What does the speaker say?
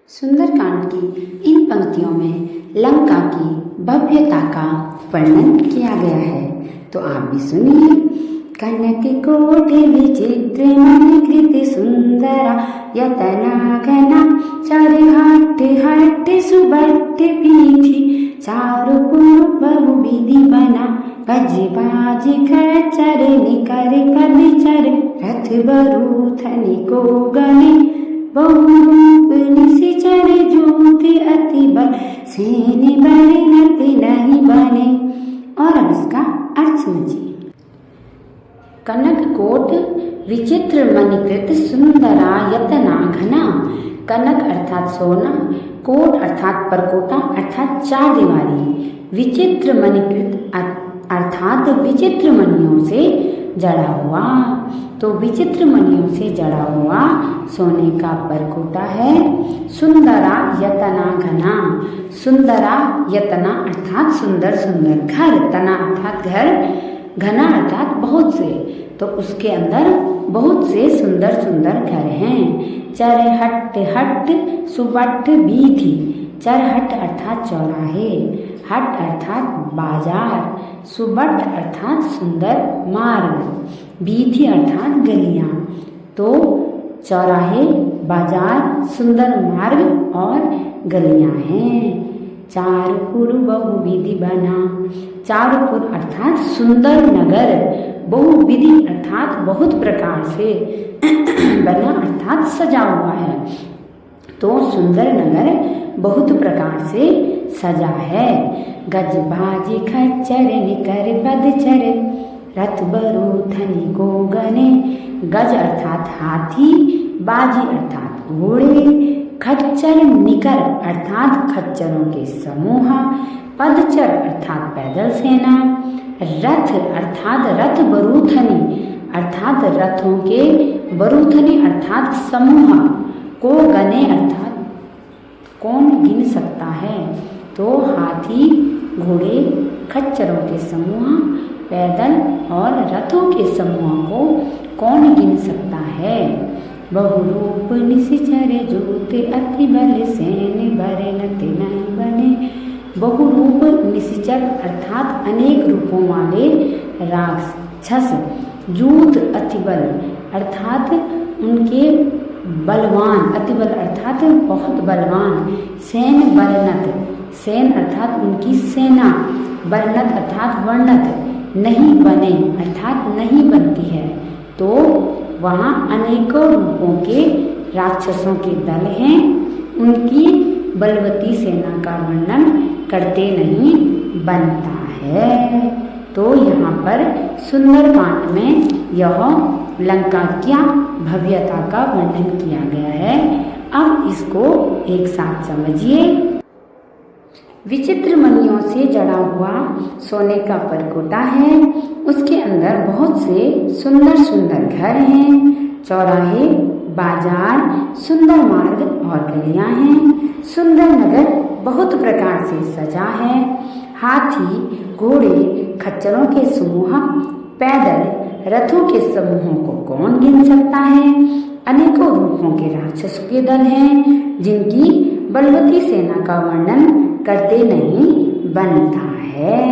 सुंदरकांड की इन पंक्तियों में लंका की भव्यता का वर्णन किया गया है, तो आप भी सुनिए। कनक कोटि विचित्र मणिकृत सुंदरा यतना घना चार हट हट सुबट पीठी चारु पुर बहुविधि बना गज बाज खच्चर निकर पदचर रथ बरूथनि को गणे बहुरूप निशिचर ज्योति अति बल सेन बरनत नहीं बने। और अब इसका अर्थ समझिए। कनक कोट विचित्र मणिकृत सुंदरा यतना घना। कनक अर्थात सोना, कोट अर्थात परकोटा अर्थात चार दीवारी, विचित्र मणिकृत अर्थात विचित्र मणियों से जड़ा हुआ। तो विचित्र मणियों से जड़ा हुआ सोने का परकोटा है। सुंदरा यतना घना। सुंदरा यतना अर्थात सुंदर सुंदर, घर तना अर्थात घर, घना अर्थात बहुत से, तो उसके अंदर बहुत से सुंदर सुंदर घर हैं। चरहट हट सुबट बीथी। चरहट अर्थात चौराहे, हट अर्थात बाजार, सुबट अर्थात सुंदर मार्ग, बीथी अर्थात गलियां। तो चौराहे, बाजार, सुंदर मार्ग और गलियां हैं। चारपुर बहुविधि बना। चारपुर अर्थात सुंदर नगर, बहुविधि अर्थात बहुत प्रकार से, बना अर्थात सजा हुआ है। तो सुंदर नगर बहुत प्रकार से सजा है। गज बाज खच्चर निकर पदचर रथ बरूथनि को गणे। गज अर्थात हाथी, बाजी अर्थात घोड़े, खच्चर निकर अर्थात खच्चरों के समूह, पदचर अर्थात पैदल सेना, रथ अर्थात रथ बरूथनि अर्थात रथों के, बरूथनि अर्थात समूह, को गणे अर्थात कौन गिन सकता है। तो हाथी, घोड़े, खच्चरों के समूह, पैदल और रथों के समूह को कौन गिन सकता है। बहुरूप निशिचर ज्योति अति बल सेन बरनत नहीं बने। बहुरूप निशिचर अर्थात अनेक रूपों वाले राक्षस, जूत अतिबल अर्थात उनके बलवान, अतिबल अर्थात बहुत बलवान, सेन बरनत, सेन अर्थात उनकी सेना, बरनत अर्थात वर्णत, नहीं बने अर्थात नहीं बनती है। तो वहाँ अनेकों रूपों के राक्षसों के दल हैं, उनकी बलवती सेना का वर्णन करते नहीं बनता है। तो यहाँ पर सुंदरकांड में यह लंका क्या भव्यता का वर्णन किया गया है। अब इसको एक साथ समझिए। विचित्र मणियों से जड़ा हुआ सोने का परकोटा है, उसके अंदर बहुत से सुंदर सुंदर घर हैं, चौराहे, बाजार, सुंदर मार्ग और गलियां हैं। सुंदर नगर बहुत प्रकार से सजा है। हाथी, घोड़े, खच्चरों के समूह, पैदल रथों के समूहों को कौन गिन सकता है। अनेकों रूपों के राक्षसों के दल हैं, जिनकी बलवती सेना का वर्णन करते नहीं बनता है।